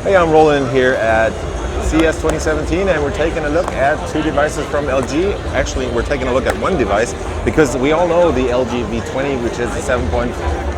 Hey, I'm rolling here at CES 2017 and we're taking a look at two devices from LG. Actually, we're taking a look at one device because we all know the LG V20, which is the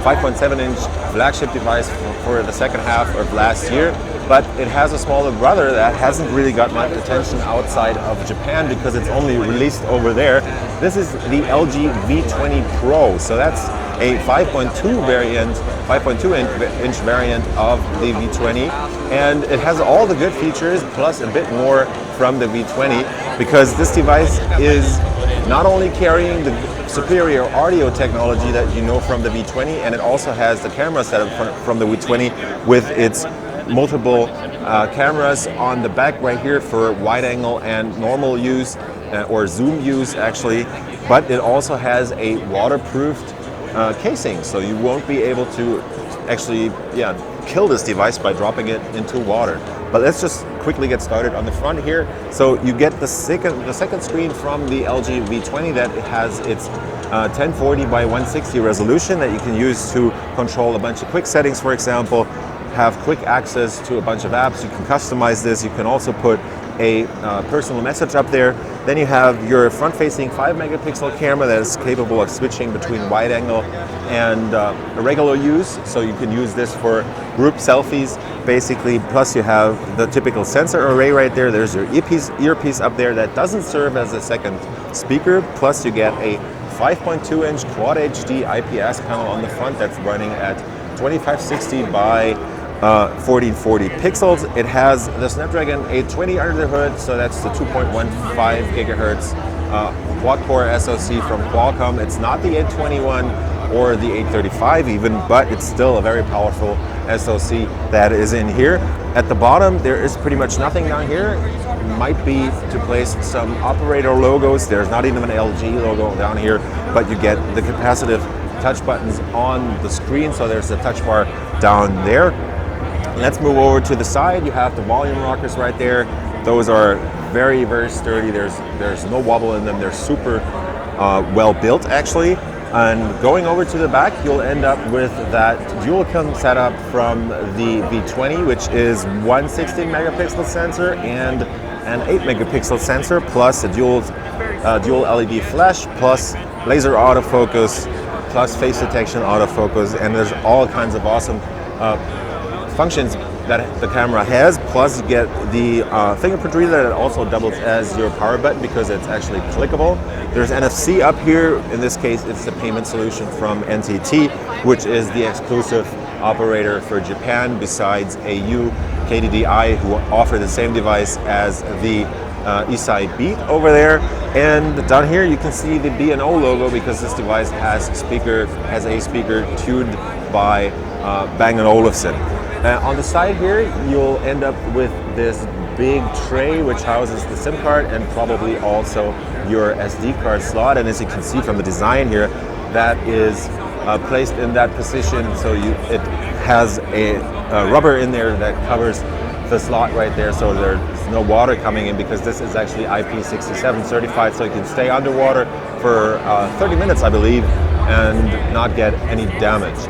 5.7-inch flagship device for the second half of last year. But it has a smaller brother that hasn't really got much attention outside of Japan because it's only released over there. This is the LG V20 Pro. So that's a 5.2-inch variant of the V20, and it has all the good features plus a bit more from the V20 because this device is not only carrying the superior audio technology that you know from the V20, and it also has the camera setup from the V20 with its multiple cameras on the back right here for wide angle and normal use or zoom use actually, but it also has a waterproofed casing, so you won't be able to actually kill this device by dropping it into water. But let's just quickly get started on the front here. So you get the second screen from the LG V20 that has its 1040 by 160 resolution that you can use to control a bunch of quick settings, for example, have quick access to a bunch of apps. You can customize this. You can also put a personal message up there. Then you have your front-facing 5-megapixel camera that is capable of switching between wide angle and regular use. So you can use this for group selfies, basically. Plus you have the typical sensor array right there. There's your earpiece up there that doesn't serve as a second speaker. Plus you get a 5.2-inch Quad HD IPS panel on the front that's running at 2560 by 1440 pixels. It has the Snapdragon 820 under the hood, so that's the 2.15 gigahertz quad-core SoC from Qualcomm. It's not the 821 or the 835 even, but it's still a very powerful SoC that is in here. At the bottom, there is pretty much nothing down here. Might be to place some operator logos. There's not even an LG logo down here, but you get the capacitive touch buttons on the screen, so there's a touch bar down there. Let's move over to the side. You have the volume rockers right there. Those are very, very sturdy. There's no wobble in them. They're super well built actually. And going over to the back, you'll end up with that dual cam setup from the V20, which is one 16 megapixel sensor and an 8 megapixel sensor, plus a dual LED flash, plus laser autofocus, plus face detection autofocus, and there's all kinds of awesome functions that the camera has. Plus you get the fingerprint reader that also doubles as your power button because it's actually clickable. There's NFC up here. In this case, it's the payment solution from NTT, which is the exclusive operator for Japan besides AU, KDDI, who offer the same device as the Eastside Beat over there. And down here you can see the B&O logo because this device has a speaker tuned by Bang & Olufsen. On the side here, you'll end up with this big tray which houses the SIM card and probably also your SD card slot. And as you can see from the design here, that is placed in that position. So it has a rubber in there that covers the slot right there, so there's no water coming in because this is actually IP67 certified, so you can stay underwater for 30 minutes, I believe, and not get any damage.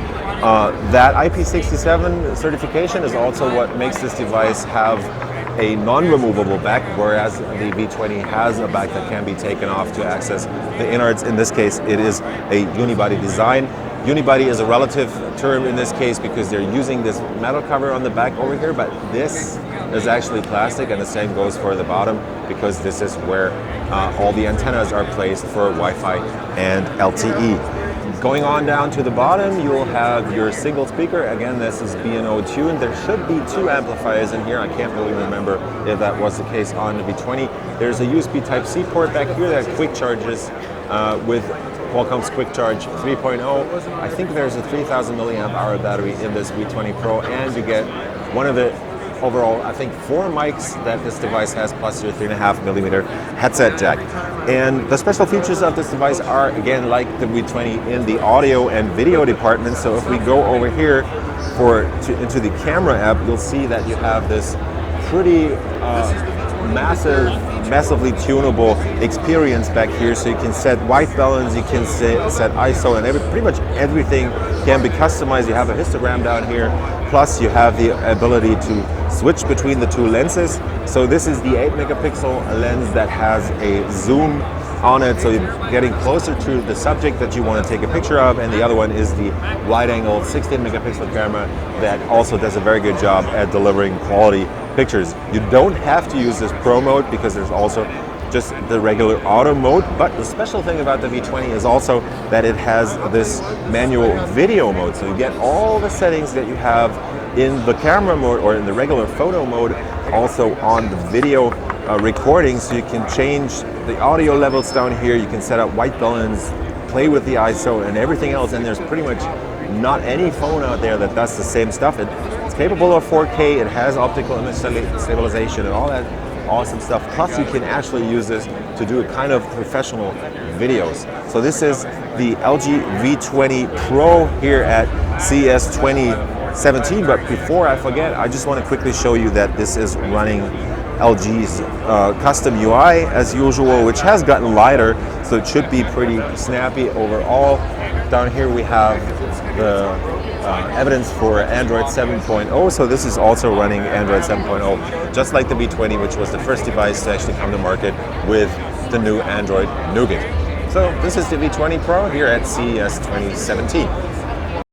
That IP67 certification is also what makes this device have a non-removable back, whereas the V20 has a back that can be taken off to access the innards. In this case, it is a unibody design. Unibody is a relative term in this case because they're using this metal cover on the back over here, but this is actually plastic, and the same goes for the bottom because this is where all the antennas are placed for Wi-Fi and LTE. Going on down to the bottom, you'll have your single speaker. Again, this is B&O tuned. There should be two amplifiers in here. I can't really remember if that was the case on the V20. There's a USB Type-C port back here that quick charges with Qualcomm's Quick Charge 3.0. I think there's a 3000 milliamp hour battery in this V20 Pro, and you get one of the overall, I think, 4 mics that this device has, plus your 3.5mm headset jack. And the special features of this device are, again, like the V20 in the audio and video department. So if we go over here into the camera app, you'll see that you have this pretty massively tunable experience back here. So you can set white balance, you can set ISO, and pretty much everything can be customized. You have a histogram down here, plus you have the ability to switch between the two lenses. So this is the 8 megapixel lens that has a zoom on it, so you're getting closer to the subject that you want to take a picture of, and the other one is the wide-angle 16 megapixel camera that also does a very good job at delivering quality pictures. You don't have to use this Pro mode because there's also just the regular auto mode, but the special thing about the V20 is also that it has this manual video mode, so you get all the settings that you have in the camera mode or in the regular photo mode also on the video recording, so you can change the audio levels down here, you can set up white balance, play with the ISO and everything else, and there's pretty much not any phone out there that does the same stuff. It's capable of 4K, it has optical image stabilization and all that awesome stuff, plus you can actually use this to do a kind of professional videos. So this is the LG V20 Pro here at CES 2017, but before I forget, I just want to quickly show you that this is running LG's custom UI as usual, which has gotten lighter, so it should be pretty snappy overall. Down here we have the evidence for Android 7.0, so this is also running Android 7.0, just like the V20, which was the first device to actually come to market with the new Android Nougat. So this is the V20 Pro here at CES 2017.